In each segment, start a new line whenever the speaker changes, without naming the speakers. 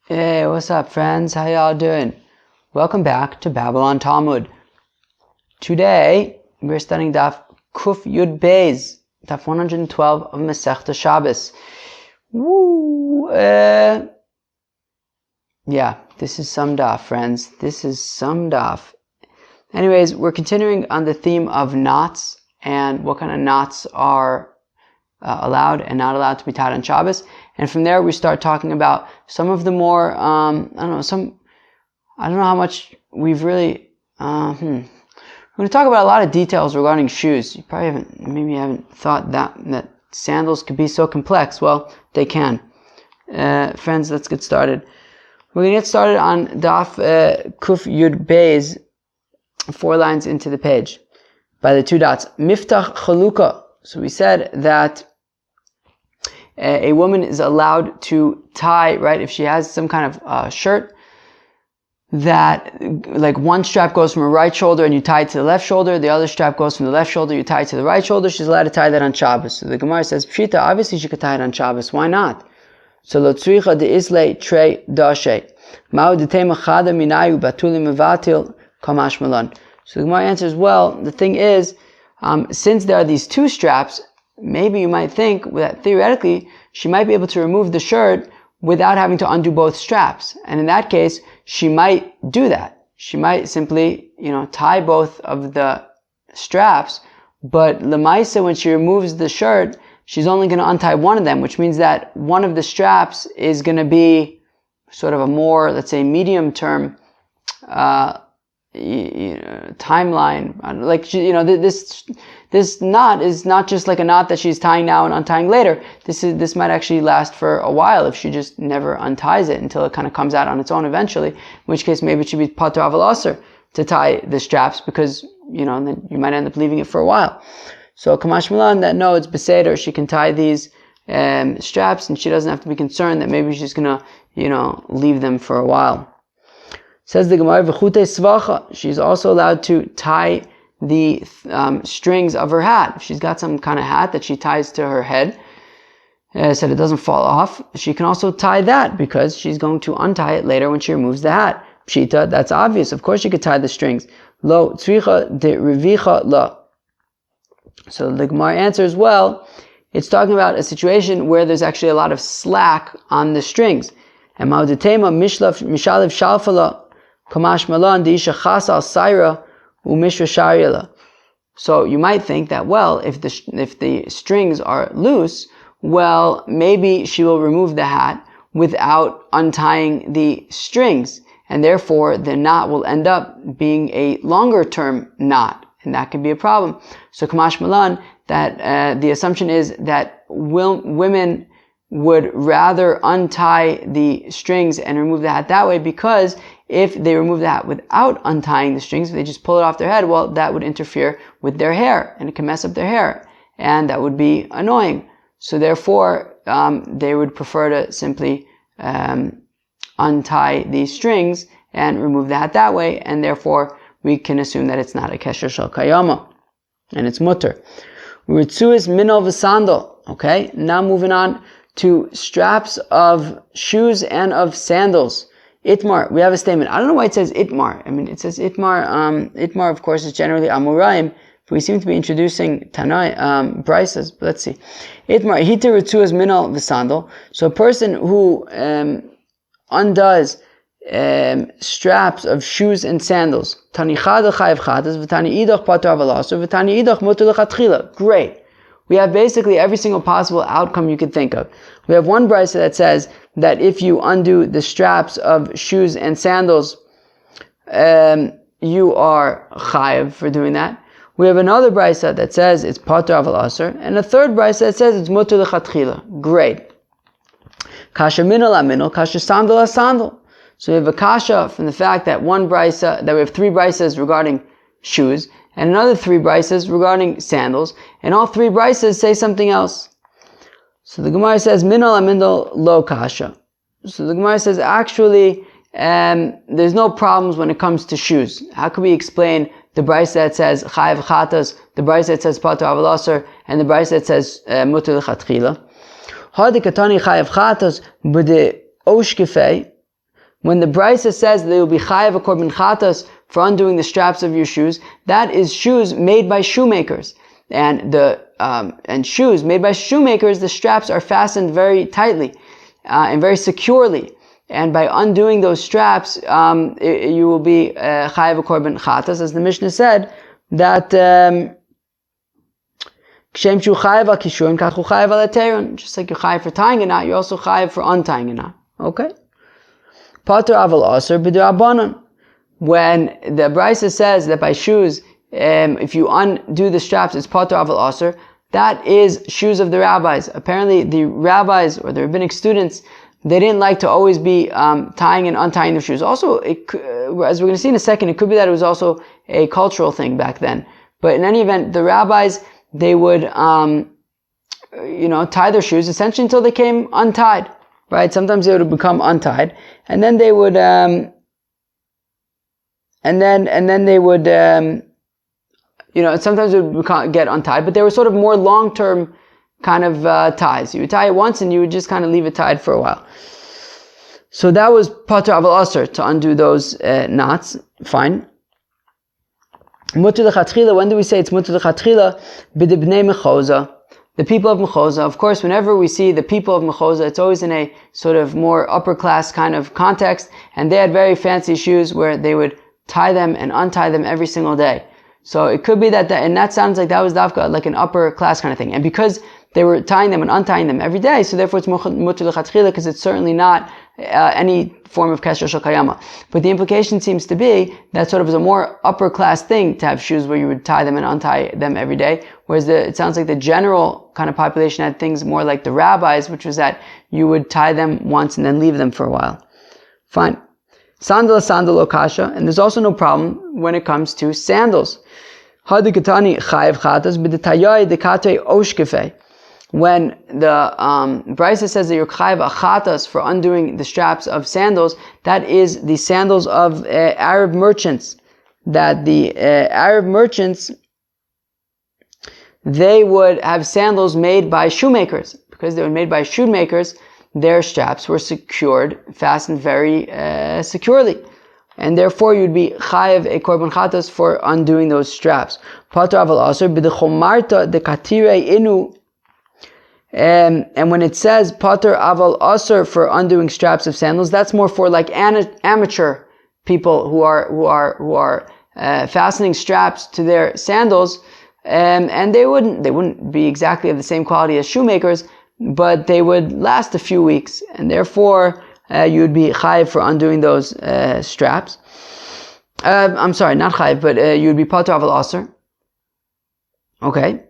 Hey, what's up, friends? How y'all doing? Welcome back to Babylon Talmud. Today, we're studying Daf Kuf Yud Beis, Daf 112 of Masechta Shabbis. Woo! Yeah, this is some Daf, friends. This is some Daf. Anyways, we're continuing on the theme of knots and what kind of knots are allowed and not allowed to be tied on Shabbos. And from there, we start talking about some of the more, I don't know how much we've really, we're going to talk about a lot of details regarding shoes. You probably haven't thought that sandals could be so complex. Well, they can. Friends, let's get started. We're going to get started on Daf Kuf Yud Beis, 4 lines into the page, by the 2 dots. Miftach Chaluka. So we said that a woman is allowed to tie, right, if she has some kind of shirt that, like, one strap goes from her right shoulder and you tie it to the left shoulder, the other strap goes from the left shoulder, you tie it to the right shoulder, she's allowed to tie that on Shabbos. So the Gemara says, Pshita, obviously she could tie it on Shabbos, why not? So lo tzricha de isle tre dashe. Ma'u de tema chada minayu batuli mevatil kamash malan. So the Gemara answers, well, the thing is, since there are these 2 straps, maybe you might think that theoretically she might be able to remove the shirt without having to undo both straps. And in that case, she might do that. She might simply, tie both of the straps, but lemaisa, when she removes the shirt, she's only going to untie one of them, which means that one of the straps is going to be sort of a more, let's say, medium-term timeline. Like, this knot is not just like a knot that she's tying now and untying later. This might actually last for a while if she just never unties it until it kind of comes out on its own eventually, in which case maybe it should be patur aval aser to tie the straps, because, then you might end up leaving it for a while. So kamash malan, that no, it's beseder, she can tie these straps and she doesn't have to be concerned that maybe she's gonna, leave them for a while. Says the Gemara, v'chute svacha, she's also allowed to tie the strings of her hat. If she's got some kind of hat that she ties to her head, so it doesn't fall off, she can also tie that, because she's going to untie it later when she removes the hat. Pshita, that's obvious. Of course she could tie the strings. Lo tzricha de revicha la. So the Gemara answers, well, it's talking about a situation where there's actually a lot of slack on the strings. And ma'udetema mishalav shalfala kamash malan deisha chasal saira umishra shariela. So you might think that, well, if the strings are loose, well, maybe she will remove the hat without untying the strings, and therefore the knot will end up being a longer term knot, and that can be a problem. So kamash malan, that the assumption is that women would rather untie the strings and remove the hat that way, because if they remove the hat without untying the strings, if they just pull it off their head, well, that would interfere with their hair, and it can mess up their hair, and that would be annoying. So therefore, they would prefer to simply untie the strings and remove the hat that way, and therefore we can assume that it's not a kesher shel kayama, and it's mutter. Ritzuis minol v'sandal. Okay, now moving on to straps of shoes and of sandals. Itmar, we have a statement. I don't know why it says itmar. I mean, it says itmar. Itmar, of course, is generally amuraim. We seem to be introducing tanai, brises. But let's see. Itmar, hiter ritzuas minal v'sandal. So a person who undoes straps of shoes and sandals. Tani chada chayav chadas, v'tani idach patur aval aser, v'tani idach mutar lechatchila. Great. We have basically every single possible outcome you could think of. We have one brisa that says that if you undo the straps of shoes and sandals, you are chayav for doing that. We have another brisa that says it's patur aval aser, and a third brisa that says it's mutar lechatchila. Great. Kasha minal aminal, kasha sandal a sandal. So we have a kasha from the fact that one brisa, that we have 3 brisas regarding shoes, and another 3 brisas regarding sandals, and all 3 brisas say something else. So the Gemara says, minal amindal lo kasha. So the Gemara says, actually, there's no problems when it comes to shoes. How can we explain the brisa that says chayav chatas, the brisa that says patur aval aser, and the brisa that says mutar lechatchila? Hadi katani chayav chatas b'de oshkefei. when the Brisa says that they will be chayav a korban chatas for undoing the straps of your shoes, that is shoes made by shoemakers. And shoes made by shoemakers, the straps are fastened very tightly and very securely. And by undoing those straps, you will be chayav a korban chatas, as the Mishnah said, that just like you're chayav for tying a knot, you're also chayav for untying a knot. Okay? Pater aval aser b'drabanan. When the Brisa says that by shoes, if you undo the straps, it's pater aval aser, that is shoes of the rabbis. Apparently, the rabbis or the rabbinic students, they didn't like to always be tying and untying their shoes. Also, as we're going to see in a second, it could be that it was also a cultural thing back then. But in any event, the rabbis, they would, tie their shoes essentially until they came untied, right? Sometimes they would become untied, and then they would, sometimes it would get untied, but they were sort of more long-term kind of ties. You would tie it once, and you would just kind of leave it tied for a while. So that was pater aval aser, to undo those knots. Fine. Mutter lechatchila, when do we say it's mutter lechatchila? B'dibnei mechoza, the people of mechoza. Of course, whenever we see the people of mechoza, it's always in a sort of more upper class kind of context, and they had very fancy shoes where they would tie them and untie them every single day. So it could be and that sounds like that was dafka, like an upper class kind of thing. And because they were tying them and untying them every day, so therefore it's mutter lechatchila, because it's certainly not any form of kesher shel kayama. But the implication seems to be that sort of is a more upper class thing to have shoes where you would tie them and untie them every day, whereas it sounds like the general kind of population had things more like the rabbis, which was that you would tie them once and then leave them for a while. Fine. Sandal okasha, and there's also no problem when it comes to sandals. Hadikatani chayav chatas b'detayai dekate oshkefe. When the Brisa says that you're chayav achatas for undoing the straps of sandals, that is the sandals of Arab merchants. That the Arab merchants, they would have sandals made by shoemakers. Because they were made by shoemakers, their straps were fastened very securely. And therefore you'd be chayav a korban chatas for undoing those straps. Pater aval aser b'dechomarta dekatire inu. And when it says pater aval aser for undoing straps of sandals, that's more for like amateur people who are fastening straps to their sandals, and they wouldn't be exactly of the same quality as shoemakers, but they would last a few weeks, and therefore you'd be chayiv for undoing those straps. I'm sorry, not chayiv, but you'd be pater aval aser. Okay.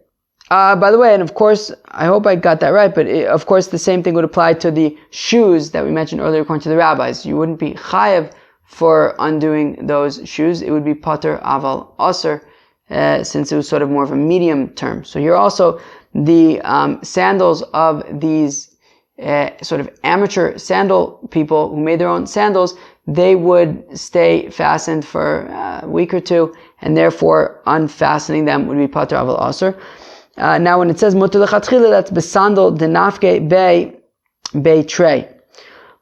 By the way, and of course, I hope I got that right, but of course the same thing would apply to the shoes that we mentioned earlier according to the rabbis. You wouldn't be chayiv for undoing those shoes. It would be pater aval aser, since it was sort of more of a medium term. So here also, the sandals of these sort of amateur sandal people who made their own sandals, they would stay fastened for a week or two, and therefore unfastening them would be pater aval aser. Now when it says mutter lechatchila, that's besandal denafke bei trey.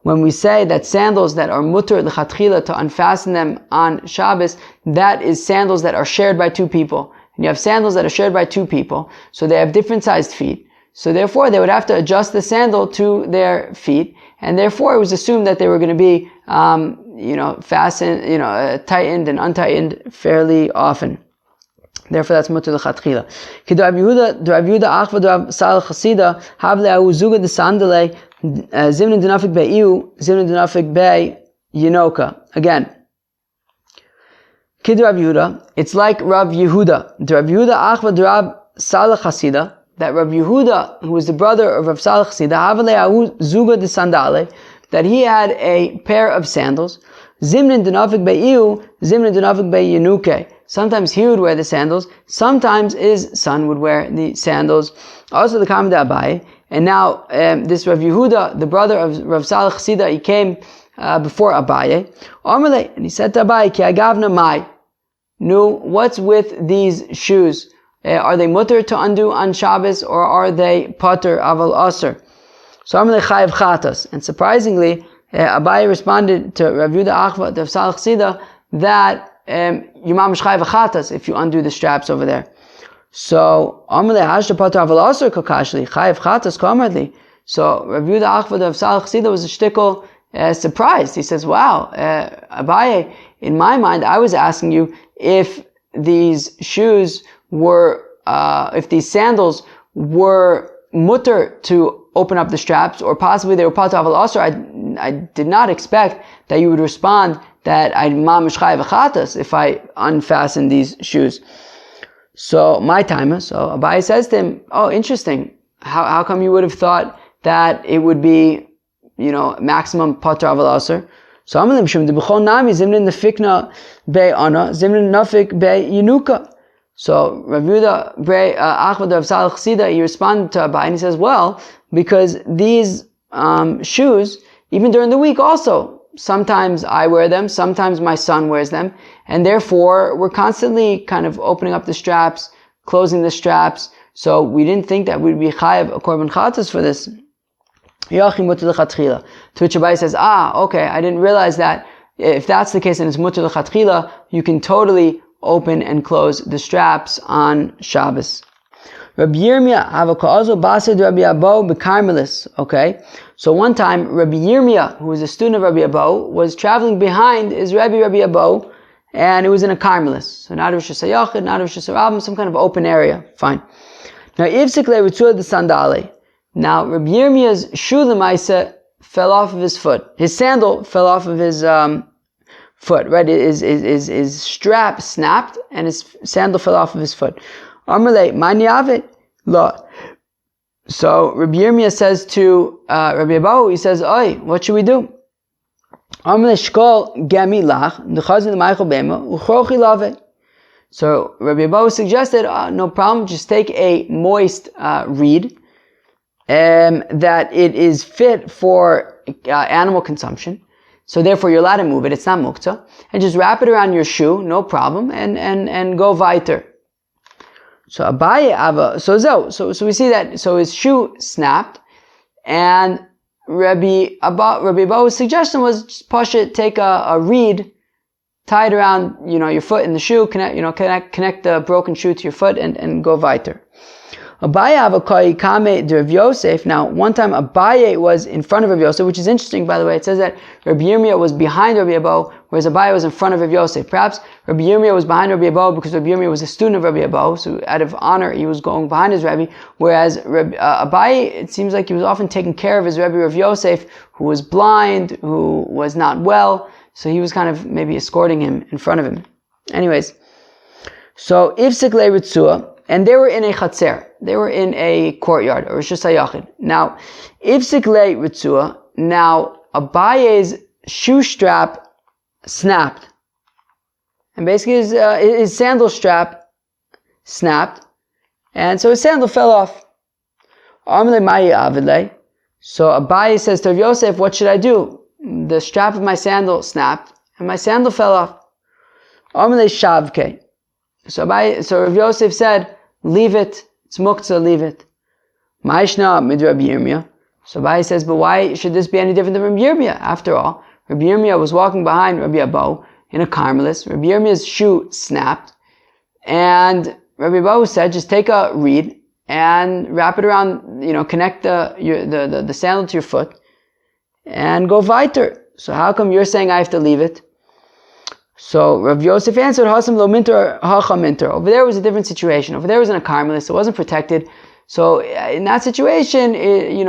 When we say that sandals that are mutter lechatchila, to unfasten them on Shabbos, that is sandals that are shared by two people. And you have sandals that are shared by two people, so they have different sized feet. So therefore they would have to adjust the sandal to their feet, and therefore it was assumed that they were going to be, fastened, tightened and untightened fairly often. Therefore, that's mutter lechatchila. Ki Rav Yehuda achva Rav Sal Chasida havle ahu zuga de sandale zimnin denafik bei iu zimnin denafik bei yinoka. Again, Ki Rav Yehuda, it's like Rav Yehuda. Rav Yehuda achva Rav Sal Chasida, that Rav Yehuda, who was the brother of Rav Sal Chasida, havle ahu zuga de sandale, that he had a pair of sandals. Zimnin denafik bei iu zimnin denafik bei yinuke. Sometimes he would wear the sandals. Sometimes his son would wear the sandals. Also the Kameh Abaye. And now this Rav Yehuda, the brother of Rav Salach Chasida, he came before Abaye. And he said to Abaye, Ki agavna mai. No, what's with these shoes? Are they mutter to undo on Shabbos, or are they pater aval aser? So Amalei chayav chatas. And surprisingly, Abaye responded to Rav Yehuda Achva of Salach Sida that you mamish chayav achatas if you undo the straps over there. So Amalei Hashda Pater Aval Aser Kakashli Chayav Chatas Kamarli. So Rav Yehuda Achva of Salach Sida was a shtickle surprised. He says, "Wow, Abaye, in my mind, I was asking you if these shoes were, if these sandals were mutter to open up the straps, or possibly they were Pater Aval Aser. I did not expect that you would respond that I mamish chayav achatas if I unfasten these shoes." So my timer, so Abaye says to him, "Oh, interesting. How come you would have thought that it would be, maximum Pater Aval Aser?" So Amalim Shum de B'chol Nami Zimnin Nefikna Be Ana Zimnin Nafik Be Yinuka. So Rav Yehuda Achvad of Salach Sida, he responded to Abaye and he says, well, because these shoes, even during the week also, sometimes I wear them, sometimes my son wears them, and therefore we're constantly kind of opening up the straps, closing the straps, so we didn't think that we'd be chayav a korban chatas for this. To which Abaye says, okay, I didn't realize that. If that's the case and it's mutter l'chatchila, you can totally open and close the straps on Shabbos. Rabbi Yirmiyah havakazo based Rabbi Abo bekarmelis. Okay, so one time Rabbi Yirmiyah, who was a student of Rabbi Abo, was traveling behind his Rabbi Abo, and it was in a karmelis. So not Rosh Hashanah, not Rosh Hashanah, some kind of open area. Fine. Now Ivsik le ritzur the sandale. Now Rabbi Yirmiyah's shoe l'maisa fell off of his foot. His sandal fell off of his foot. Right, his strap snapped and his sandal fell off of his foot. Amarle, mani avet? La. So Rabbi Yirmiyah says to Rabbi Abahu, he says, "Oi, what should we do?" Amarle shkol gemi lach nechazin l'maychol bema uchrochi lave. So Rabbi Abahu suggested, no problem, just take a moist reed, that it is fit for animal consumption. So therefore you're allowed to move it, it's not muktzah, and just wrap it around your shoe, no problem, and go weiter. So Abaye Ava, so we see that, so his shoe snapped, and Rabbi Abahu's suggestion was just push it, take a reed, tie it around, your foot in the shoe, connect the broken shoe to your foot, and go weiter. Abaye Avakai Kame de Rav Yosef. Now, one time Abaye was in front of Rav Yosef, which is interesting, by the way. It says that Rabbi Yirmiyah was behind Rabbi Abo, whereas Abaye was in front of Rav Yosef. Perhaps Rabbi Yirmiyah was behind Rabbi Abo because Rabbi Yirmiyah was a student of Rabbi Abo, so out of honor, he was going behind his Rabbi. Whereas Abaye, it seems like he was often taking care of his Rabbi Rav Yosef, who was blind, who was not well, so he was kind of maybe escorting him in front of him. Anyways, so Ifsik le Ritzua, and they were in a chatzer. They were in a courtyard, or Rosh Hashanah. Now, Ifsik le Ritzua, now Abaye's shoe strap snapped. And basically his sandal strap snapped. And so his sandal fell off. So Abaye says to Rav Yosef, what should I do? The strap of my sandal snapped, and my sandal fell off. So Rav Yosef said, leave it. It's muktzah, leave it. Ma'ishna mid Rabbi Yirmiyah. So Abaye says, but why should this be any different than Rabbi Yirmiyah? After all, Rabbi Yirmiyah was walking behind Rabbi Abo in a carmelis. Rabbi Yirmiyah's shoe snapped, and Rabbi Abo said, just take a reed and wrap it around, connect the sandal to your foot, and go weiter. So how come you're saying I have to leave it? So Rav Yosef answered, Hasam lo minter, hacha minter. Over there was a different situation. Over there was in a carmelis, it wasn't protected. So in that situation,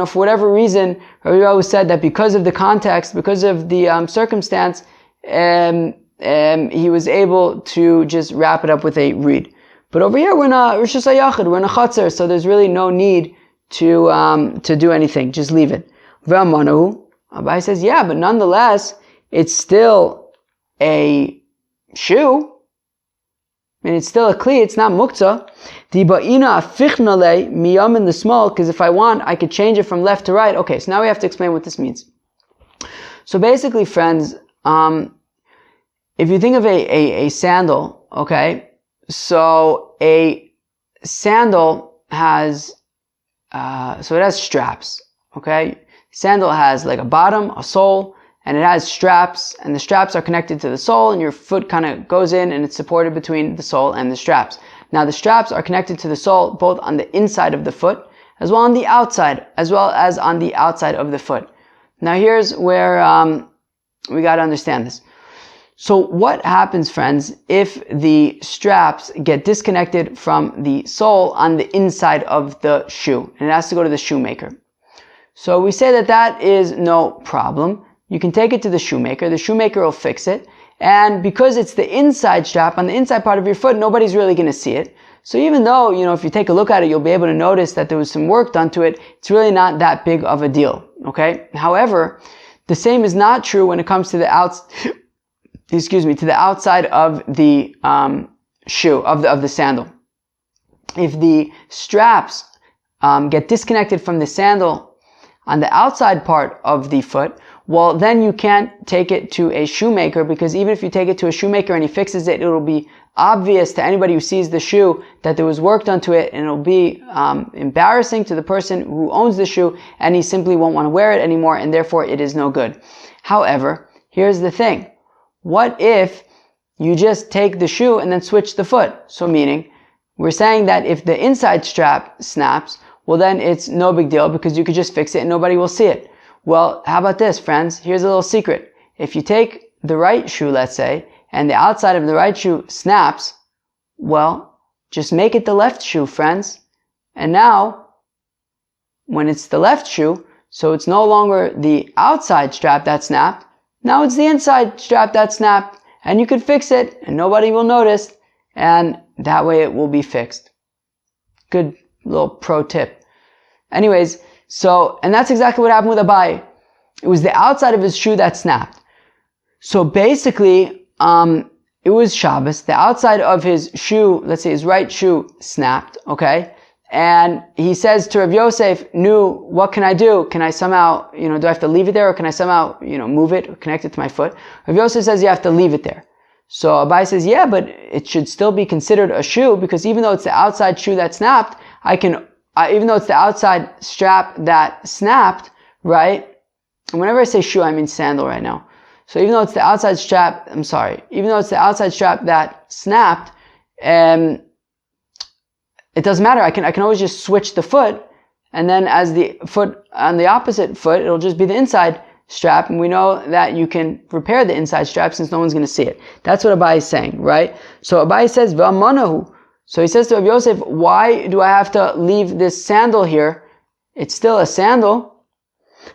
for whatever reason, Rav Yosef said that because of the context, because of the circumstance, he was able to just wrap it up with a reed. But over here, we're in a Rosh Hashanah, we're in a chatzar, so there's really no need to do anything. Just leave it. Ve'amanahu, Abaye says, yeah, but nonetheless, it's still a shoe. I mean, it's still a kli, it's not muktzah. Diba'ina afichnale miyam in the small, because if I want, I could change it from left to right. Okay, so now we have to explain what this means. So basically, friends, if you think of a sandal, okay, so a sandal has, so it has straps, okay? Sandal has like a bottom, a sole, and it has straps, and the straps are connected to the sole, and your foot kind of goes in and it's supported between the sole and the straps. Now the straps are connected to the sole both on the inside of the foot as well on the outside, as well as on the outside of the foot. Now here's where we got to understand this. So what happens, friends, if the straps get disconnected from the sole on the inside of the shoe, and it has to go to the shoemaker? So we say that that is no problem. You can take it to the shoemaker will fix it, and because it's the inside strap on the inside part of your foot, nobody's really going to see it. So even though, if you take a look at it, you'll be able to notice that there was some work done to it, it's really not that big of a deal, okay? However, the same is not true when it comes to the outside of the shoe, of the sandal. If the straps get disconnected from the sandal on the outside part of the foot, well, then you can't take it to a shoemaker, because even if you take it to a shoemaker and he fixes it, it'll be obvious to anybody who sees the shoe that there was work done to it, and it'll be embarrassing to the person who owns the shoe, and he simply won't want to wear it anymore, and therefore it is no good. However, here's the thing. What if you just take the shoe and then switch the foot? So meaning, we're saying that if the inside strap snaps, well then it's no big deal because you could just fix it and nobody will see it. Well, how about this, friends? Here's a little secret. If you take the right shoe, let's say, and the outside of the right shoe snaps, well, just make it the left shoe, friends. And now, when it's the left shoe, so it's no longer the outside strap that snapped, now it's the inside strap that snapped, and you can fix it, and nobody will notice, and that way it will be fixed. Good little pro tip. Anyways, and that's exactly what happened with Abaye. It was the outside of his shoe that snapped. So basically, it was Shabbos. The outside of his shoe, let's say his right shoe, snapped, okay? And he says to Rav Yosef, what can I do? Can I somehow, do I have to leave it there, or can I somehow, move it or connect it to my foot? Rav Yosef says you have to leave it there. So Abaye says, yeah, but it should still be considered a shoe, because even though it's the outside shoe that snapped, even though it's the outside strap that snapped, right? And whenever I say shoe, I mean sandal right now. So even though it's the outside strap, even though it's the outside strap that snapped, it doesn't matter. I can always just switch the foot, and then as the foot on the opposite foot, it'll just be the inside strap, and we know that you can repair the inside strap since no one's going to see it. That's what Abaye is saying, right? So Abaye says, V'amanahu. So he says to Rav Yosef, why do I have to leave this sandal here? It's still a sandal.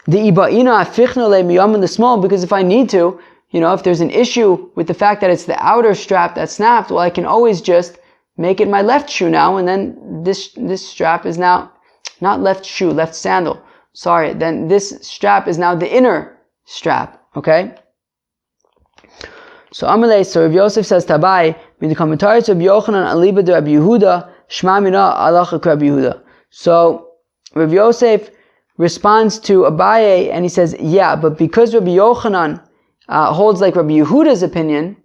The iba'ina afichna le miyam in the small, because if I need to, if there's an issue with the fact that it's the outer strap that snapped, well, I can always just make it my left shoe now, and then this strap is now not left shoe, left sandal. Then this strap is now the inner strap, okay? So Amalei, so Rav Yosef says to Abaye, with the commentary to Rabbi Yochanan aliba de Rabbi Yehuda, Shema mina alacha Rabbi Yehuda. So Rav Yosef responds to Abaye and he says, yeah, but because Rabbi Yochanan holds like Rabbi Yehuda's opinion,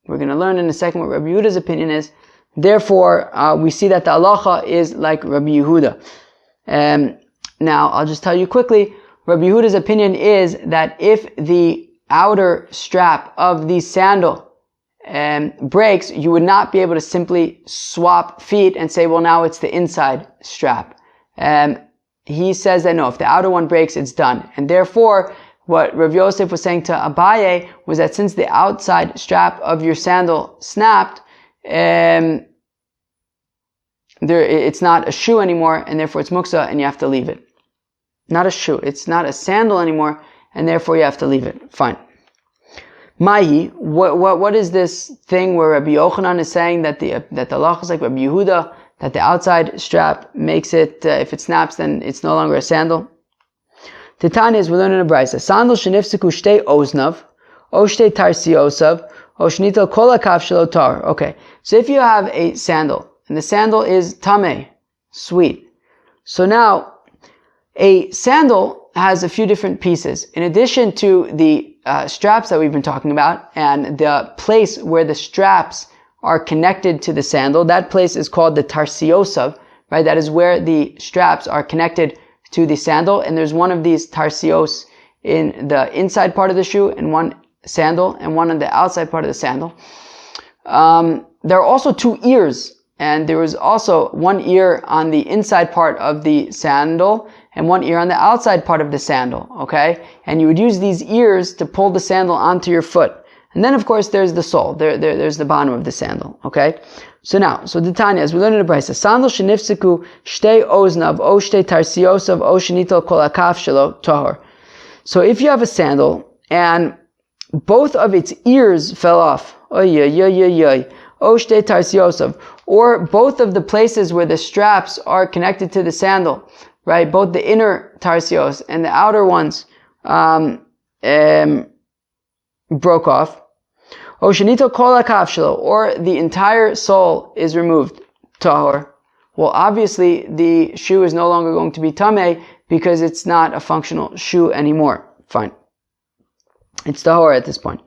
we're going to learn in a second what Rabbi Yehuda's opinion is, therefore we see that the halacha is like Rabbi Yehuda. Now, I'll just tell you quickly, Rabbi Yehuda's opinion is that if the outer strap of the sandal breaks, you would not be able to simply swap feet and say, well, now it's the inside strap. He says that no, if the outer one breaks, it's done. And therefore, what Rav Yosef was saying to Abaye was that since the outside strap of your sandal snapped, it's not a shoe anymore, and therefore it's muksa, and you have to leave it. Not a shoe. It's not a sandal anymore, and therefore you have to leave it. Fine. Mahi, what is this thing where Rabbi Yochanan is saying that the halacha is like Rabbi Yehuda, that the outside strap makes it, if it snaps, then it's no longer a sandal? Titania is, we learn in a brayso. Sandal shenifsiku shtei oznav, o shtei tarsiosav, o shnital kol hakav shelo tar. Okay, so if you have a sandal, and the sandal is tameh, sweet. So now, a sandal has a few different pieces. In addition to the straps that we've been talking about, and the place where the straps are connected to the sandal, that place is called the tarsiosav, right? That is where the straps are connected to the sandal, and there's one of these tarsios in the inside part of the shoe and one sandal and one on the outside part of the sandal. There are also 2 ears, and there was also 1 ear on the inside part of the sandal and 1 ear on the outside part of the sandal, okay? And you would use these ears to pull the sandal onto your foot. And then, of course, there's the sole. There's the bottom of the sandal, okay? So the Tanya, as we learn in the Brisa, sandal shenifsiku shtei oznav o shtei tarsiosav o shenital kol akaf shelo tahor. So if you have a sandal and both of its ears fell off, o shtei tarsiosav, or both of the places where the straps are connected to the sandal, right? Both the inner tarsios and the outer ones broke off. Or the entire sole is removed. Tahor. Well, obviously, the shoe is no longer going to be tameh because it's not a functional shoe anymore. Fine. It's tahor at this point.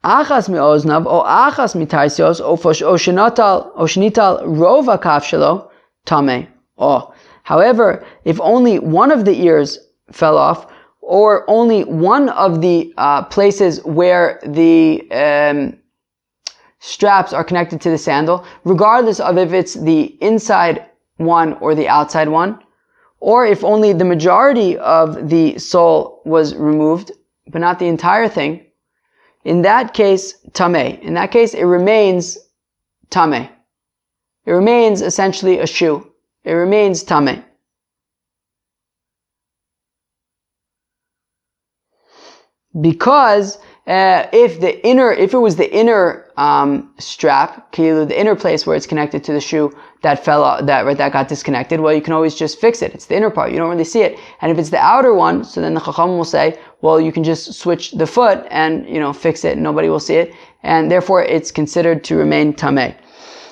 Achas mi'oznav o achas mitarsios o shenital rova kaf shelo tameh. Oh. However, if only one of the ears fell off, or only one of the places where the straps are connected to the sandal, regardless of if it's the inside one or the outside one, or if only the majority of the sole was removed, but not the entire thing, in that case, tameh. In that case, it remains tameh. It remains essentially a shoe. It remains tameh. Because if it was the inner strap, the inner place where it's connected to the shoe that fell out, that got disconnected, well, you can always just fix it. It's the inner part. You don't really see it. And if it's the outer one, so then the Chacham will say, well, you can just switch the foot and, fix it and nobody will see it. And therefore, it's considered to remain tameh.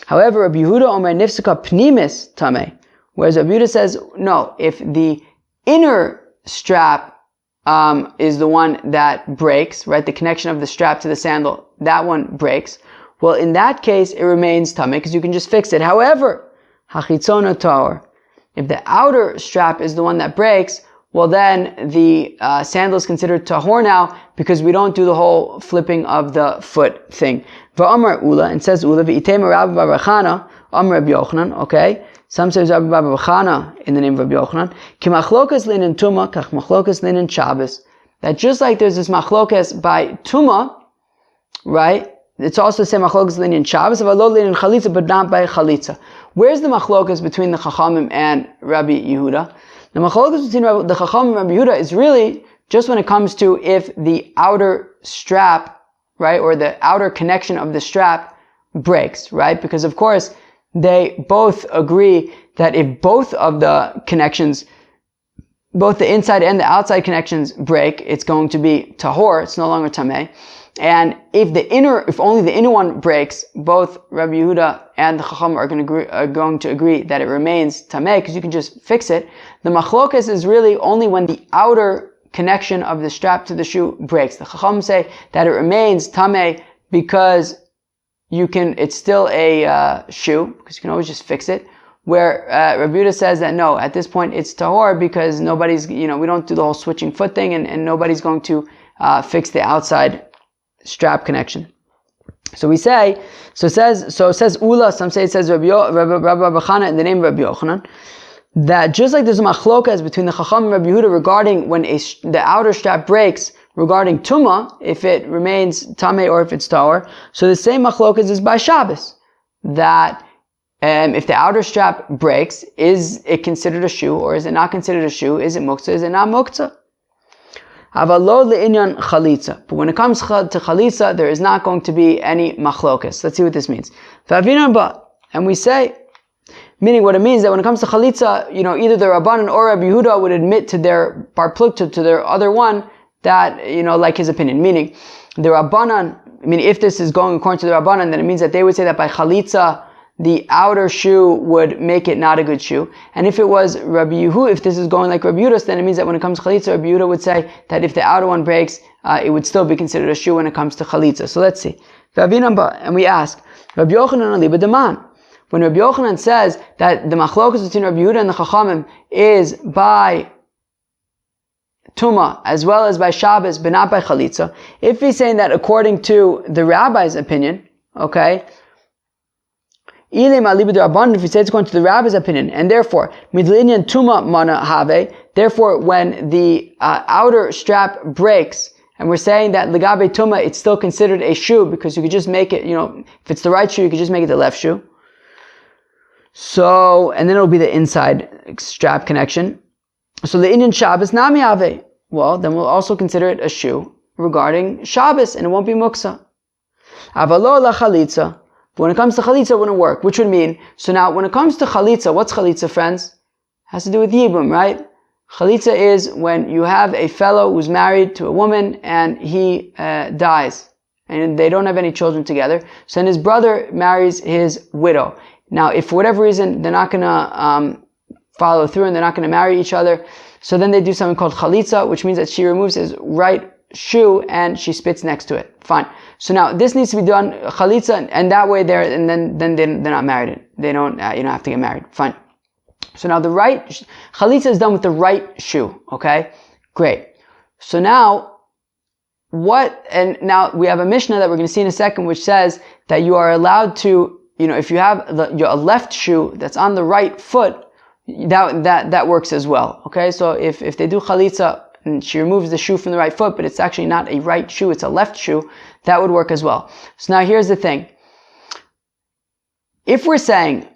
However, Rabbi Yehuda Omer Nifsika Pnimis tameh. Whereas Rabbi Yehuda says, no, if the inner strap is the one that breaks, right? The connection of the strap to the sandal, that one breaks. Well, in that case, it remains tameh because you can just fix it. However, hachitzona tahor. If the outer strap is the one that breaks, well, then the sandal is considered tahor now because we don't do the whole flipping of the foot thing. Va'amar Ula, and says Ula, v'itema Rabbi Bar Chana, Amar Rabbi Yochanan, okay? Some say Rabbi Bar Chana in the name of Rabbi Yochanan. Ki machlokas linen tuma, kach machlokas linen Shabbis. That just like there's this machlokas by tuma, right? It's also the same machlokas linen Shabbis, avalo linen chalitza, but not by chalitza. Where's the machlokas between the Chachamim and Rabbi Yehuda? The machlokas between the Chachamim and Rabbi Yehuda is really just when it comes to if the outer strap, right, or the outer connection of the strap breaks, right? Because of course, they both agree that if both of the connections, both the inside and the outside connections break, it's going to be tahor, it's no longer tameh. And if only the inner one breaks, both Rabbi Yehuda and the Chacham are going to agree that it remains tameh, because you can just fix it. The machlokas is really only when the outer connection of the strap to the shoe breaks. The Chacham say that it remains tameh because it's still a shoe, because you can always just fix it. Where Rabbi Yehuda says that no, at this point it's tahor because nobody's, we don't do the whole switching foot thing, and nobody's going to fix the outside strap connection. So it says Ula, some say it says Rabbi Chana in the name of Rabbi Yochanan, that just like there's a machlokas between the Chacham and Rabbi Yehuda regarding when the outer strap breaks, regarding Tuma, if it remains Tameh or if it's Tahor, so the same machlokas is by Shabbos, that if the outer strap breaks, is it considered a shoe or is it not considered a shoe? Is it muktzah? Is it not muktzah? Avalo le'inyan chalitza. But when it comes to chalitza, there is not going to be any machlokas. Let's see what this means. And we say, meaning what it means that when it comes to chalitza, either the Rabbanan or Rabbi Yehuda would admit to their bar plukta, to their other one, that, like his opinion. Meaning, the Rabbanan, if this is going according to the Rabbanan, then it means that they would say that by chalitza, the outer shoe would make it not a good shoe. And if it was Rabbi Yehuda, if this is going like Rabbi Yehuda, then it means that when it comes to chalitza, Rabbi Yehuda would say that if the outer one breaks, it would still be considered a shoe when it comes to chalitza. So let's see. And we ask, Rabbi Yochanan aliba deman. When Rabbi Yochanan says that the machlokas between Rabbi Yehuda and the Chachamim is by Tuma as well as by Shabbos, but not by Chalitza. If he's saying that according to the rabbi's opinion, okay, if he says it's going to the rabbi's opinion, and therefore, midlinyan tuma mana have, therefore when the outer strap breaks, and we're saying that legabe tuma, it's still considered a shoe, because you could just make it, if it's the right shoe, you could just make it the left shoe. So, and then it'll be the inside strap connection. So the Indian Shabbos nami have, well, then we'll also consider it a shoe regarding Shabbos, and it won't be muksa. Avalo la chalitza. But when it comes to chalitza, it wouldn't work, which would mean, so now when it comes to chalitza, what's chalitza, friends? It has to do with yibum, right? Chalitza is when you have a fellow who's married to a woman and he dies, and they don't have any children together. So then his brother marries his widow. Now, if for whatever reason they're not gonna follow through and they're not gonna marry each other, so then they do something called chalitza, which means that she removes his right shoe and she spits next to it. Fine. So now this needs to be done chalitza, and that way then they're not married. They don't have to get married. Fine. So now the right chalitza is done with the right shoe. Okay, great. So now now we have a Mishnah that we're going to see in a second, which says that you are allowed to, if you have a left shoe that's on the right foot, that works as well. Okay, so if they do chalitza and she removes the shoe from the right foot, but it's actually not a right shoe, it's a left shoe, that would work as well. So now here's the thing. If we're saying,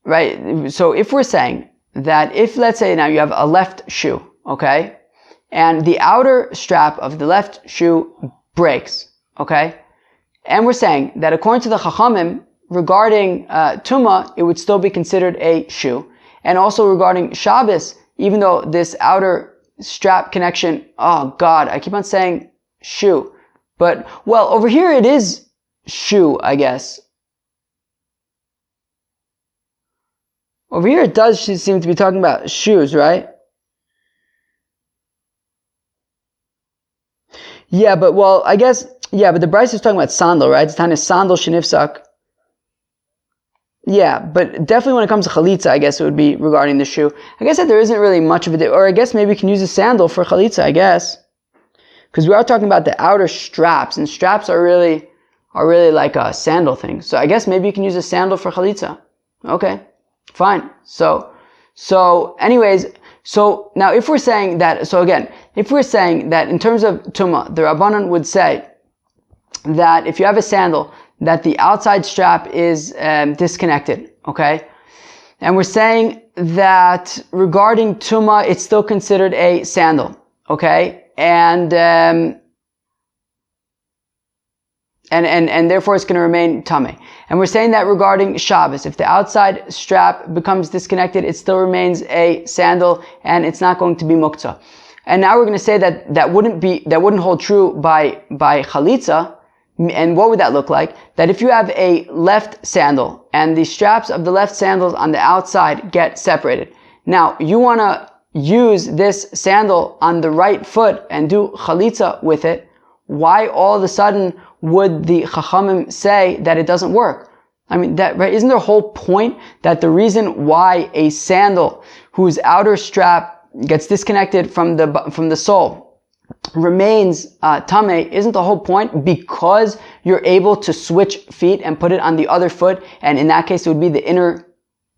right, so if we're saying that if, let's say now you have a left shoe, okay, and the outer strap of the left shoe breaks, okay, and we're saying that according to the Chachamim, regarding Tuma, it would still be considered a shoe. And also regarding Shabbos, even though this outer strap connection, oh God, I keep on saying shoe. But, well, over here it is shoe, I guess. Over here it does seem to be talking about shoes, right? Yeah, but, well, I guess, yeah, but the Bryce is talking about sandal, right? It's kind of sandal shenifsak. Yeah, but definitely when it comes to chalitza, I guess it would be regarding the shoe. I guess that there isn't really much of it, or I guess maybe you can use a sandal for chalitza, I guess. Because we are talking about the outer straps, and straps are really like a sandal thing. So I guess maybe you can use a sandal for chalitza. Okay, fine. So anyways, so now if we're saying that, so again, if we're saying that in terms of Tuma, the Rabbanan would say that if you have a sandal, that the outside strap is disconnected, okay? And we're saying that regarding Tuma, it's still considered a sandal, okay? And therefore it's going to remain Tameh. And we're saying that regarding Shabbos, if the outside strap becomes disconnected, it still remains a sandal and it's not going to be muktzah. And now we're going to say that wouldn't hold true by chalitza. And what would that look like? That if you have a left sandal and the straps of the left sandals on the outside get separated. Now, you want to use this sandal on the right foot and do chalitza with it. Why all of a sudden would the Chachamim say that it doesn't work? I mean, right? Isn't there a whole point that the reason why a sandal whose outer strap gets disconnected from the sole remains tameh, isn't the whole point because you're able to switch feet and put it on the other foot, and in that case it would be the inner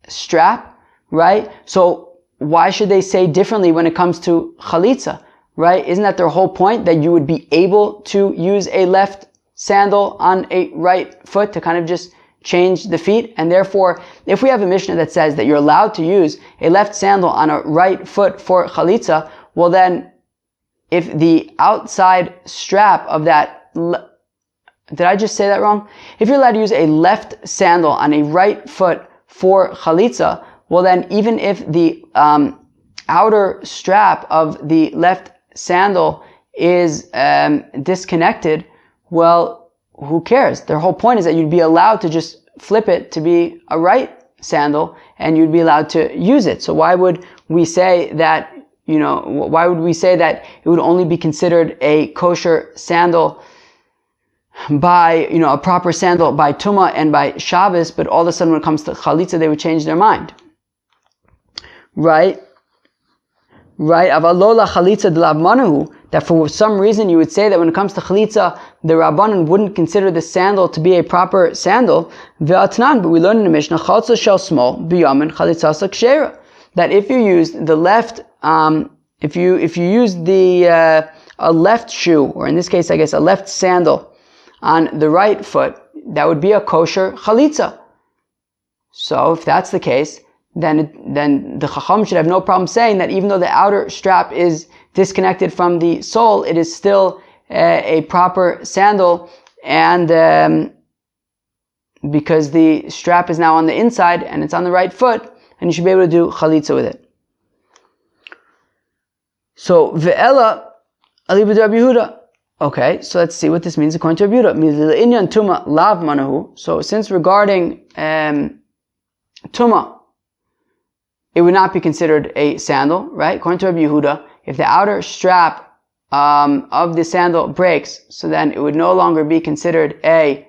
strap, right? So why should they say differently when it comes to chalitza, right? Isn't that their whole point, that you would be able to use a left sandal on a right foot to kind of just change the feet? And therefore, if we have a Mishnah that says that you're allowed to use a left sandal on a right foot for chalitza, well then, if the outside strap of that, did I just say that wrong? If you're allowed to use a left sandal on a right foot for chalitza, well then even if the outer strap of the left sandal is disconnected, well, who cares? Their whole point is that you'd be allowed to just flip it to be a right sandal and you'd be allowed to use it. So why would we say that why would we say that it would only be considered a kosher sandal by, a proper sandal by Tuma and by Shabbos, but all of a sudden when it comes to Chalitza, they would change their mind? Right? right? Avalola chalitza d'lav manahu. That for some reason you would say that when it comes to chalitza, the Rabbanan wouldn't consider the sandal to be a proper sandal. Ve'atnan, but we learn in the Mishnah, chalza shel small biyamin chalitzasa kshera. That if you use the left, if you use the a left shoe, or in this case, I guess a left sandal on the right foot, that would be a kosher chalitza. So if that's the case, then the Chacham should have no problem saying that even though the outer strap is disconnected from the sole, it is still a proper sandal, and because the strap is now on the inside and it's on the right foot, and you should be able to do chalitza with it. So ve'ela alibud Rabbi Yehuda. Okay, so let's see what this means according to Rabbi Yehuda. Inyan tuma lav manahu. So since regarding tuma, it would not be considered a sandal, right? According to Rabbi Yehuda, if the outer strap of the sandal breaks, so then it would no longer be considered a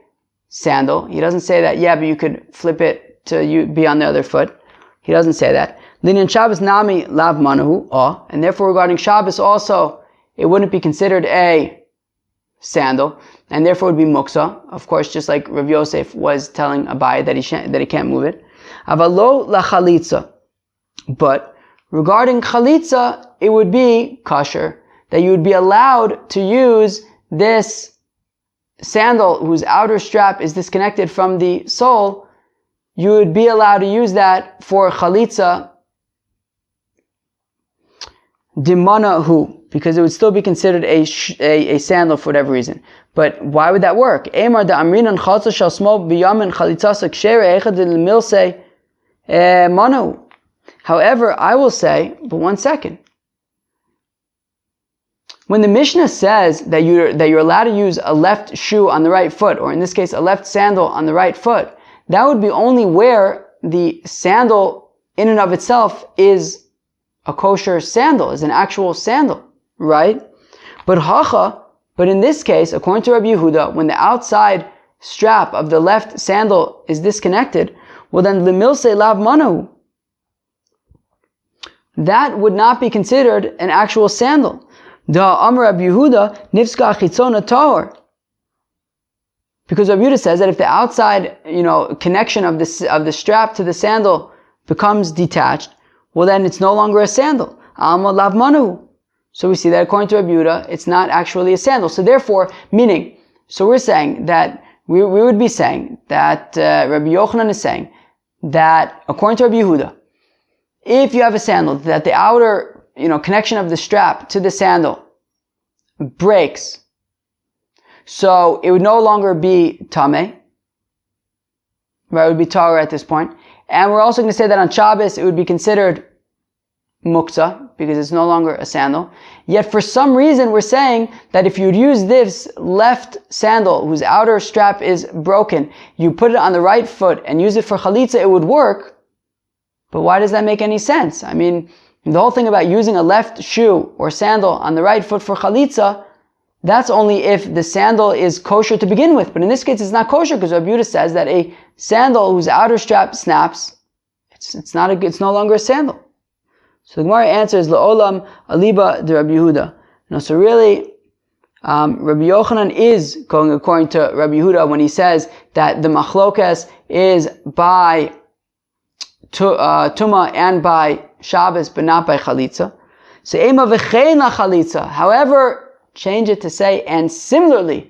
sandal. He doesn't say that, yeah, but you could flip it to be on the other foot. He doesn't say that. Linyan Shabbos nami lav manahu, and therefore regarding Shabbos also, it wouldn't be considered a sandal, and therefore it would be muksa. Of course, just like Rav Yosef was telling Abai that he can't move it. Avalo la chalitza. But regarding chalitza, it would be kosher, that you would be allowed to use this sandal whose outer strap is disconnected from the sole. You would be allowed to use that for chalitza dimanahu, because it would still be considered a sandal for whatever reason. But why would that work? Emar da amrinan chalza shal smol biyamin chalitzasa kshere echad milse manu. However, I will say, but one second. When the Mishnah says that you're allowed to use a left shoe on the right foot, or in this case, a left sandal on the right foot, that would be only where the sandal in and of itself is a kosher sandal, is an actual sandal, right? But in this case, according to Rabbi Yehuda, when the outside strap of the left sandal is disconnected, well then limilse lav manahu, that would not be considered an actual sandal. Da Amar Rabbi Yehuda nifska chitzona tahor. Because Rabbi Yehuda says that if the outside, connection of the strap to the sandal becomes detached, well then it's no longer a sandal. Alma lav manahu. So we see that according to Rabbi Yehuda, it's not actually a sandal. So therefore, we're saying that we would be saying that Rabbi Yochanan is saying that according to Rabbi Yehuda, if you have a sandal that the outer, connection of the strap to the sandal breaks, so it would no longer be tameh, right? It would be tahor at this point. And we're also going to say that on Shabbos it would be considered muktzah, because it's no longer a sandal. Yet for some reason we're saying that if you'd use this left sandal whose outer strap is broken, you put it on the right foot and use it for chalitza, it would work. But why does that make any sense? The whole thing about using a left shoe or sandal on the right foot for chalitza, that's only if the sandal is kosher to begin with. But in this case it's not kosher, because Rabbi Yehuda says that a sandal whose outer strap snaps, it's no longer a sandal. So the Gemara answers La'olam Aliba de Rabbi Yehuda. So really, Rabbi Yochanan is going according to Rabbi Yehuda when he says that the machlokas is by Tuma and by Shabbos, but not by Chalitza. So Ema v'chein la Chalitza. However, change it to say, and similarly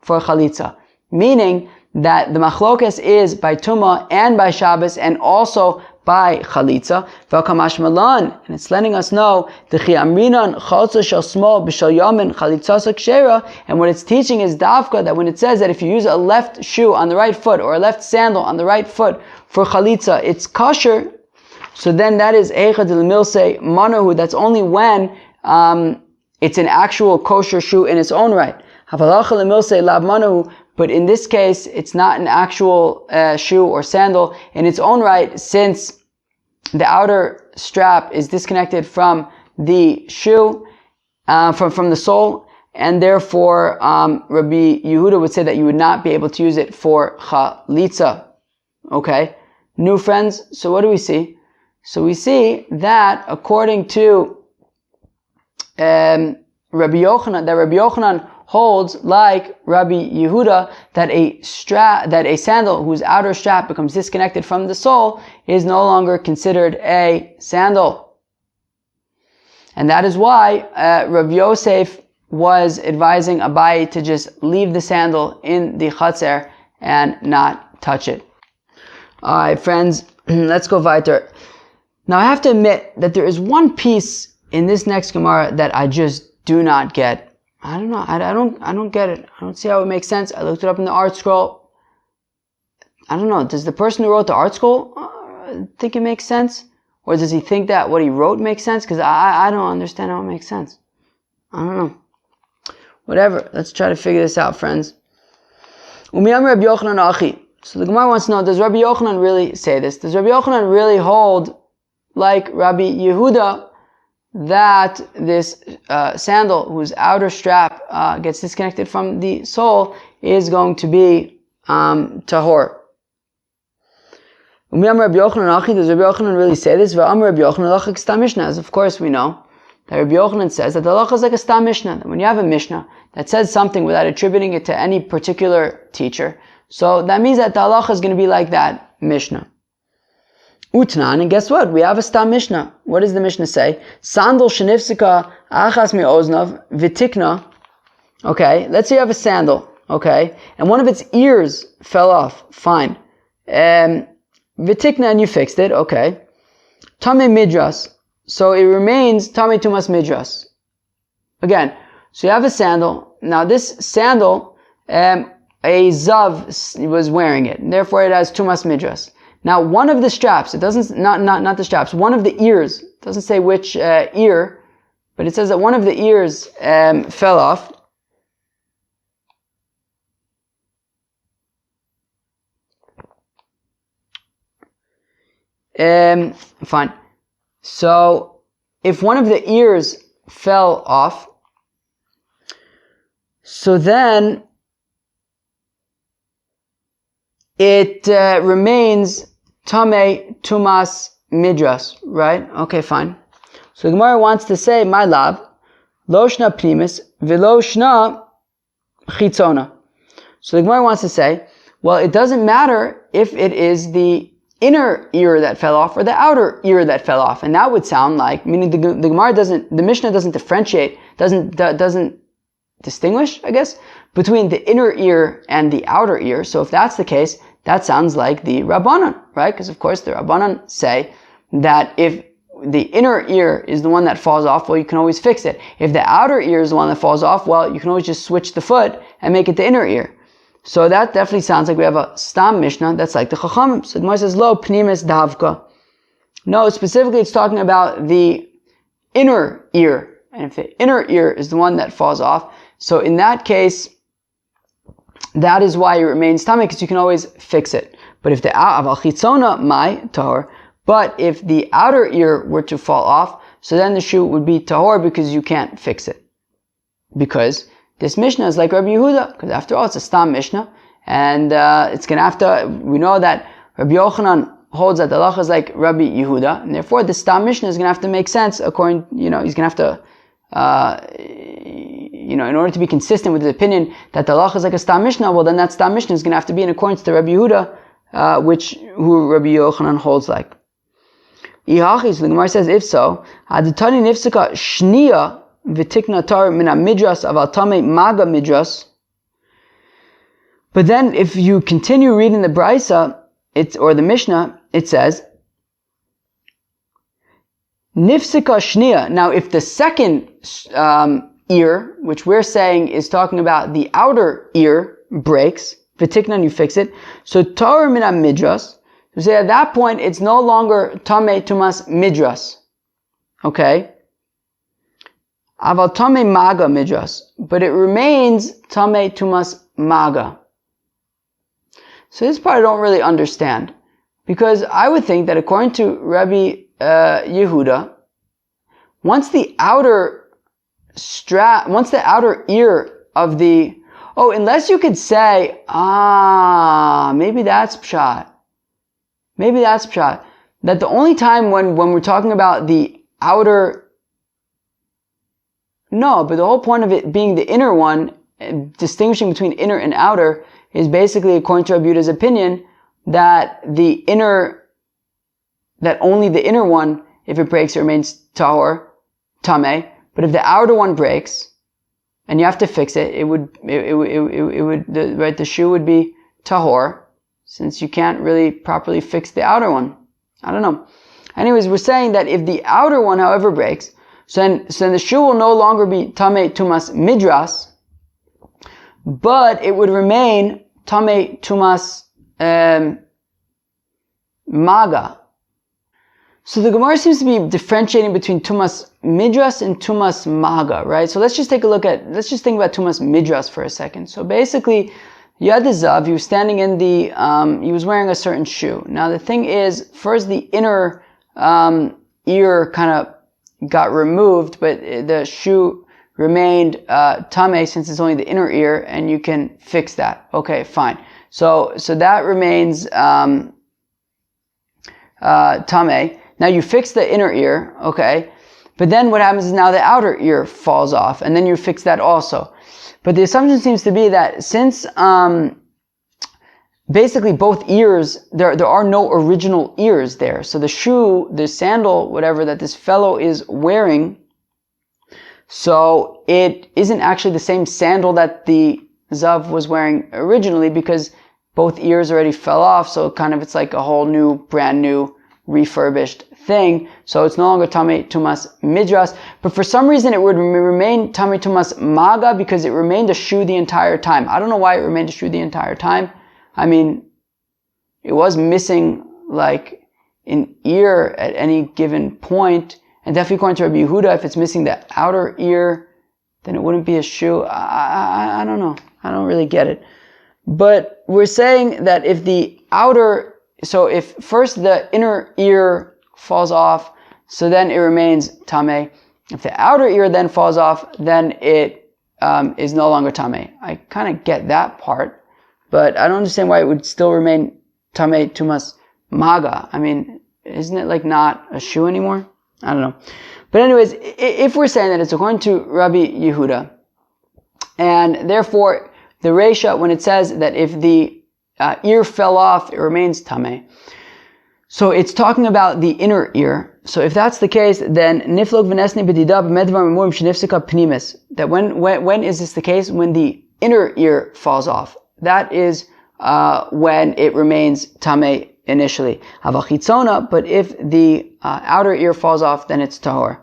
for Chalitza. Meaning that the machlokas is by Tuma and by Shabbos, and also by Chalitza. V'akamash malan, and it's letting us know the chi'amrinan chalza shel smol b'shel yamin chalitzasa kshera, and what it's teaching is davka, that when it says that if you use a left shoe on the right foot or a left sandal on the right foot for chalitza, it's kosher. So then that is eichad l'milse manahu. That's only when it's an actual kosher shoe in its own right. Havalacha l'milse lav manahu. But in this case, it's not an actual shoe or sandal in its own right, since the outer strap is disconnected from the shoe, from the sole, and therefore Rabbi Yehuda would say that you would not be able to use it for chalitza. Okay, new friends. So what do we see? So we see that according to Rabbi Yochanan holds, like Rabbi Yehuda, that a sandal whose outer strap becomes disconnected from the sole is no longer considered a sandal. And that is why Rabbi Yosef was advising Abaye to just leave the sandal in the chatzer and not touch it. Alright, friends, let's go weiter. Now I have to admit that there is one piece in this next Gemara that I just do not get. I don't know. I don't get it. I don't see how it makes sense. I looked it up in the art scroll. I don't know. Does the person who wrote the art scroll think it makes sense? Or does he think that what he wrote makes sense? Because I don't understand how it makes sense. I don't know. Whatever. Let's try to figure this out, friends. Umiyam Rabbi Yochanan Achi. So the Gemara wants to know, does Rabbi Yochanan really say this? Does Rabbi Yochanan really hold, like Rabbi Yehuda, that this sandal whose outer strap gets disconnected from the sole is going to be tahor? Does Rabbi Yochanan really say this? As of course we know that Rabbi Yochanan says that the halacha is like a stam mishnah. That when you have a mishnah that says something without attributing it to any particular teacher, so that means that the halacha is going to be like that mishnah. Utnan, and guess what? We have a stam mishnah. What does the mishnah say? Sandal shenifsika achas mi oznav vitikna. Okay, let's say you have a sandal. Okay, and one of its ears fell off. Fine. Vitikna, and you fixed it. Okay. Tame midras. So it remains tame tumas midras. Again, so you have a sandal. Now this sandal, a zav was wearing it, and therefore it has tumas midras. Now, one of the straps, it doesn't, not the straps, one of the ears, it doesn't say which ear, but it says that one of the ears fell off. Fine. So, if one of the ears fell off, so then it remains Tame Tumas Midras, right? Okay, fine. So the Gemara wants to say, my lab, Lo Shna Pnimis, Velo Shna Chitzona. So the Gemara wants to say, well, it doesn't matter if it is the inner ear that fell off or the outer ear that fell off. And that would sound like, meaning the Gemara doesn't, the Mishnah doesn't differentiate, doesn't distinguish, I guess, between the inner ear and the outer ear. So if that's the case, that sounds like the Rabbanan, right? Because of course the Rabbanan say that if the inner ear is the one that falls off, well, you can always fix it. If the outer ear is the one that falls off, well, you can always just switch the foot and make it the inner ear. So that definitely sounds like we have a Stam Mishnah that's like the Chachamim. So the Gemara says, Lo Pnimis Davka. No, specifically it's talking about the inner ear. And if the inner ear is the one that falls off, so in that case, that is why it remains tamei, because you can always fix it. But if the chitzona mai tahor, but if the outer ear were to fall off, so then the shoe would be tahor because you can't fix it. Because this Mishnah is like Rabbi Yehuda, because after all it's a stam Mishnah, and it's gonna have to. We know that Rabbi Yochanan holds that the halacha is like Rabbi Yehuda, and therefore the stam Mishnah is gonna have to make sense according. He's gonna have to. In order to be consistent with his opinion that the halacha is like a stam mishnah, well then that stam mishnah is going to have to be in accordance to Rabbi Yehuda, who Rabbi Yochanan holds like. Ihachi, so the Gemara says, if so, aditani nifsika shniya v'tikna tar mina midras aval tame maga midras. But then if you continue reading the Brisa, or the Mishnah, it says, Nifsika shniya. Now, if the second ear, which we're saying is talking about the outer ear, breaks, v'tikna, and you fix it, so tar mina midras, so say at that point it's no longer tame tumas midras. Okay? Aval tame maga midras, but it remains tame tumas maga. So this part I don't really understand, because I would think that according to Rabbi Yehuda, once the outer ear of the, unless you could say, maybe that's pshat, that the only time when we're talking about the outer No, but the whole point of it being the inner one, distinguishing between inner and outer, is basically, according to Rabbi Yehuda's opinion, that only the inner one, if it breaks, it remains tahor, tameh. But if the outer one breaks, and you have to fix it, the shoe would be tahor, since you can't really properly fix the outer one. I don't know. Anyways, we're saying that if the outer one, however, breaks, so then the shoe will no longer be tameh tumas midras, but it would remain tameh tumas maga. So the Gemara seems to be differentiating between tumas midras and tumas maga, right? So let's just think about tumas midras for a second. So basically, you had the zav, he was standing in he was wearing a certain shoe. Now the thing is, first the inner ear kind of got removed, but the shoe remained tameh since it's only the inner ear, and you can fix that. Okay, fine. So that remains tameh. Now you fix the inner ear, okay, but then what happens is now the outer ear falls off, and then you fix that also. But the assumption seems to be that since basically both ears, there are no original ears there. So the shoe, the sandal, whatever that this fellow is wearing, so it isn't actually the same sandal that the Zav was wearing originally, because both ears already fell off, so it's like a whole new, brand new, refurbished thing. So it's no longer Tamei Tumas Midras, but for some reason it would remain Tamei Tumas Maga, because it remained a shoe the entire time. I don't know why it remained a shoe the entire time. I mean, it was missing like an ear at any given point, and definitely according to Rabbi Yehuda, if it's missing the outer ear, then it wouldn't be a shoe. I don't know. I don't really get it. But we're saying that if if first the inner ear falls off, so then it remains tameh. If the outer ear then falls off, then it is no longer tameh. I kind of get that part, but I don't understand why it would still remain tameh tumas maga. I mean, isn't it like not a shoe anymore? I don't know. But anyways, if we're saying that it's according to Rabbi Yehuda, and therefore the Reisha, when it says that if the ear fell off, it remains tameh. So it's talking about the inner ear. So if that's the case, then niflog v'nesni b'dida b'medvar memurim shenifsika pnimis. That when is this the case? When the inner ear falls off. That is when it remains tameh initially. Havachitzona, but if the outer ear falls off, then it's tahor.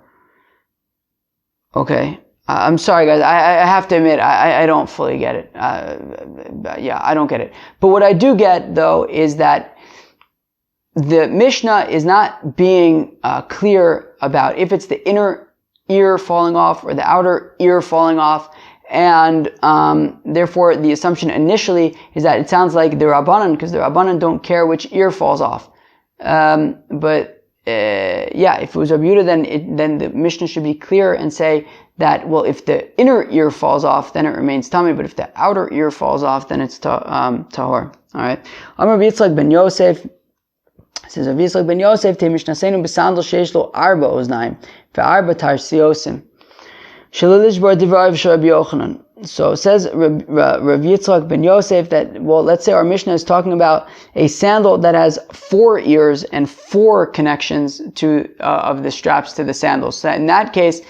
Okay. I'm sorry guys, I have to admit, I don't fully get it. I don't get it. But what I do get, though, is that the Mishnah is not being clear about if it's the inner ear falling off or the outer ear falling off, and therefore the assumption initially is that it sounds like the Rabbanan, because the Rabbanan don't care which ear falls off. But if it was Rabbi Yehuda, then the Mishnah should be clear and say that, well, if the inner ear falls off, then it remains tameh, but if the outer ear falls off, then it's tahor. Alright. Amar Yitzchak ben Yosef, says Rav Yitzchak ben Yosef, te mishnasenu b'sandal sheish lo arba oznaim, ve'arba tarsiosim, shelilish bar divarav shel Rabbi Yochanan. So it says Rav Yitzchak ben Yosef that, well, let's say our Mishnah is talking about a sandal that has 4 ears and 4 connections to of the straps to the sandals. So in that case,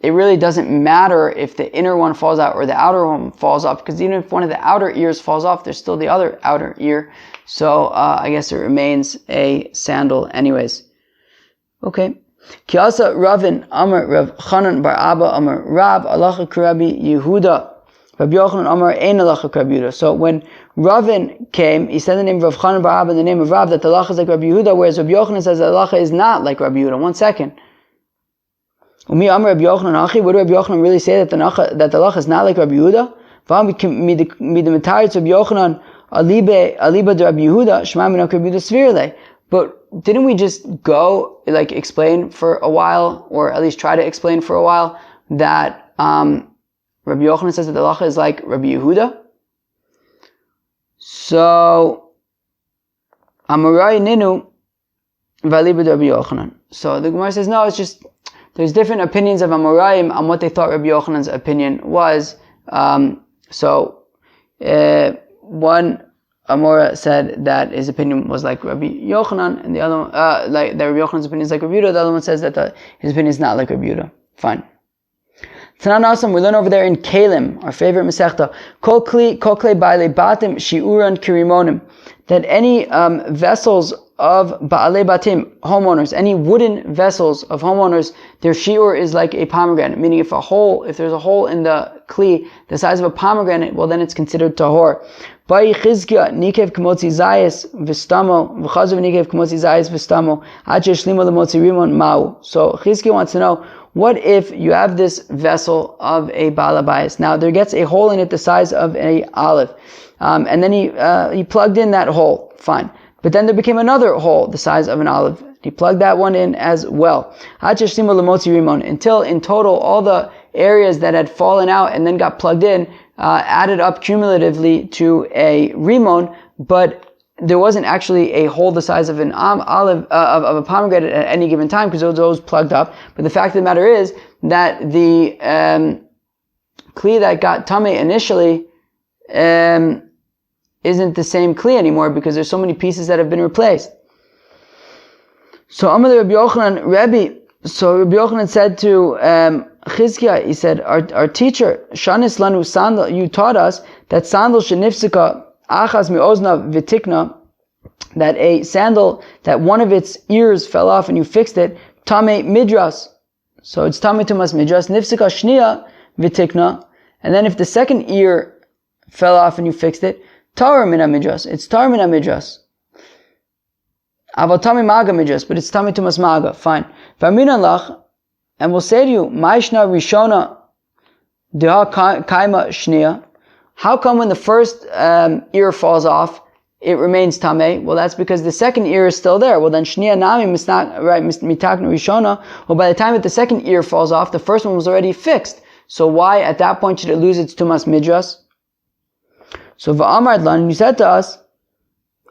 it really doesn't matter if the inner one falls out or the outer one falls off, because even if one of the outer ears falls off, there's still the other outer ear. So I guess it remains a sandal anyways. Okay. Kiasa Ravin Amar Rav Chanan bar Abba Amar Rav Alacha K'Rabbi Yehuda Rabbi Yochanan Amar Ein Alacha K'Rabbi Yehuda. So when Ravin came, he said the name of Rav Chanan bar Abba and the name of Rav that the Alacha is like Rabbi Yehuda, whereas Rabbi Yochanan says that the Alacha is not like Rabbi Yehuda. 1 second. Umi Amar Rabbi Yochanan Achi. Would Rabbi Yochanan really say that the Alacha is not like Rabbi Yehuda? V'am midemataritz Rabbi Yochanan aliba de Rabbi Yehuda shema min Rabbi Yehuda svirle. But didn't we just go, explain for a while, or at least try to explain for a while, that Rabbi Yochanan says that the halacha is like Rabbi Yehuda? So, Amarai Ninu Valiba Rabbi Yochanan. So the Gemara says, no, it's just, there's different opinions of Amoraim on what they thought Rabbi Yochanan's opinion was. One Amora said that his opinion was like Rabbi Yochanan, and the other one, like that Rabbi Yochanan's opinion is like Rabbi Yehuda. The other one says that his opinion is not like Rabbi Yehuda. Fine. Tanan Asam, we learn over there in Kalim, our favorite Masechta, Kol Klei Ba'alei Batim Shi'uran Kirimonim, that any vessels of Ba'alei Batim, homeowners, any wooden vessels of homeowners, their shi'ur is like a pomegranate, meaning if there's a hole in the kli the size of a pomegranate, well then it's considered tahor. Bai Chizkiya Nikev K'motzi Zayis V'stamo V'chazav Nikev K'motzi Zayis V'stamo Ad Sheshlimo L'motzi Rimon Mau. So Chizkiya wants to know, what if you have this vessel of a balabayas? Now there gets a hole in it the size of a olive, and then he plugged in that hole. Fine. But then there became another hole the size of an olive. He plugged that one in as well. Until in total all the areas that had fallen out and then got plugged in added up cumulatively to a rimon, but there wasn't actually a hole the size of an olive of a pomegranate at any given time because those plugged up. But the fact of the matter is that the kli that got tamei initially isn't the same kli anymore because there's so many pieces that have been replaced. So Amar Rabbi Yochanan, Rabbi Yochanan said to Chizkiya, he said, our teacher, Shanis Lanu Sandal, you taught us that sandal shenifsika achas mi'ozna v'tikna, that a sandal that one of its ears fell off and you fixed it, tamei midras. So it's tamei tumas midras, nifsika shniya v'tikna, and then if the second ear fell off and you fixed it, tar mina midras. It's tar mina midras. Aval tami maga midras, but it's tami tumas maga. Fine. V'aminan lach, and we'll say to you, ma'ishna rishona deha kaima shniya. How come when the first ear falls off, it remains tamei? Well, that's because the second ear is still there. Well, then shniya nami mitakna rishona. Well, by the time that the second ear falls off, the first one was already fixed. So why at that point should it lose its tumas midras? So v'amar lan, you said to us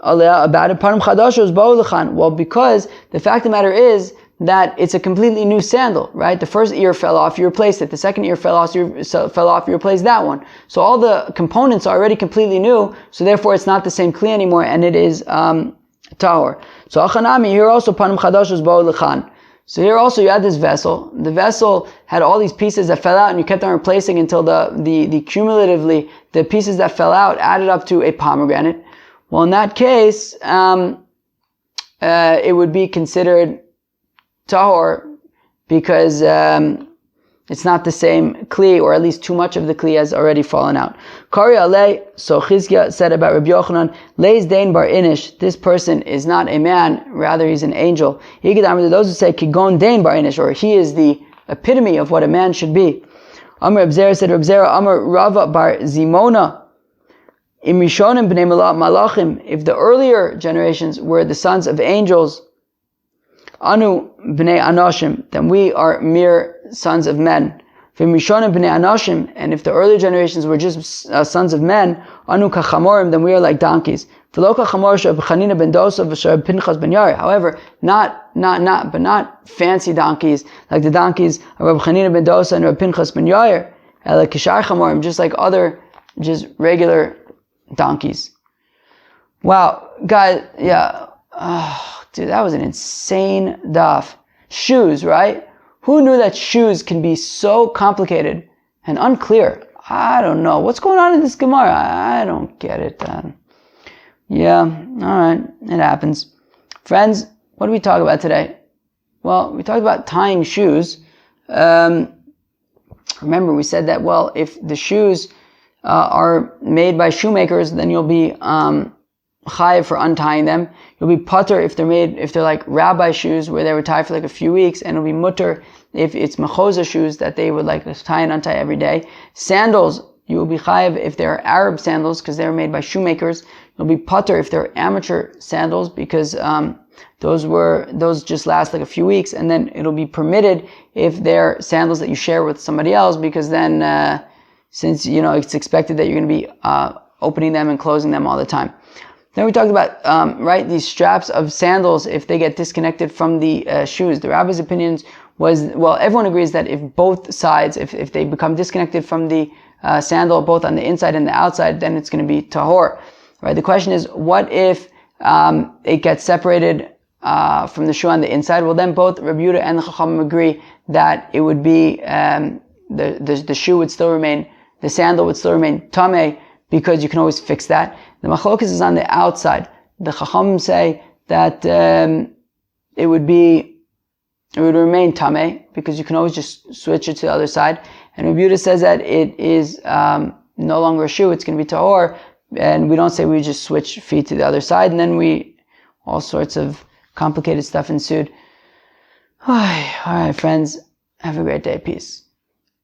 about it, panim chadashos ba'u lechan. Well, because the fact of the matter is that it's a completely new sandal, right? The first ear fell off, you replaced it. The second ear fell off, you replaced that one. So all the components are already completely new, so therefore it's not the same kli anymore, and it is tahor. So achanami, here also panim chadashos ba'u lechan. So here also you had this vessel. The vessel had all these pieces that fell out, and you kept on replacing until the cumulatively the pieces that fell out added up to a pomegranate. Well, in that case, it would be considered tahor because it's not the same kli, or at least too much of the kli has already fallen out. Kari alei, so Chizkiya said about Rabbi Yochanan, Leis dein bar inish, this person is not a man, rather he's an angel. Those who say kigon dein bar inish, or he is the epitome of what a man should be. Amar Abzera said, Abzera Amar Rava bar Zimona, Im Rishonim b'nei malachim, if the earlier generations were the sons of angels, Anu b'nei anoshim, then we are mere sons of men. V'im Rishonim b'nei anoshim, and if the earlier generations were just sons of men, Anu kachamorim, then we are like donkeys. V'lo kachamor she'Rab Chanina ben Dosa v'she'Rab Pinchas ben Yair. However, not fancy donkeys like the donkeys of Rab Chanina ben Dosa and Rab Pinchas ben Yair. Like kishar chamorim, just like other, just regular donkeys. Wow, guys, yeah. Oh, dude, that was an insane daf. Shoes, right? Who knew that shoes can be so complicated and unclear? I don't know. What's going on in this Gemara? I don't get it. Yeah, alright. It happens. Friends, what did we talk about today? Well, we talked about tying shoes. Remember, we said that, well, if the shoes are made by shoemakers, then you'll be chayiv for untying them. You'll be putter if they're like rabbi shoes where they were tied for like a few weeks, and it'll be mutter if it's mechoza shoes that they would like tie and untie every day. Sandals, you will be chayiv if they're Arab sandals because they're made by shoemakers. You'll be putter if they're amateur sandals because those just last like a few weeks, and then it'll be permitted if they're sandals that you share with somebody else because then since it's expected that you're going to be opening them and closing them all the time. Then we talked about these straps of sandals if they get disconnected from the shoes. The rabbi's opinions was, well, everyone agrees that if both sides, if they become disconnected from the sandal, both on the inside and the outside, then it's going to be tahor. Right? The question is, what if it gets separated from the shoe on the inside? Well, then both Rabbi Yehuda and the Chachamim agree that it would be the shoe would still remain, the sandal would still remain tameh, because you can always fix that. The machlokas is on the outside. The Chachamim say that it would remain tameh, because you can always just switch it to the other side. And Rabbi Yehuda says that it is no longer a shoe, it's going to be tahor, and we don't say we just switch feet to the other side, and then all sorts of complicated stuff ensued. Alright, friends, have a great day. Peace.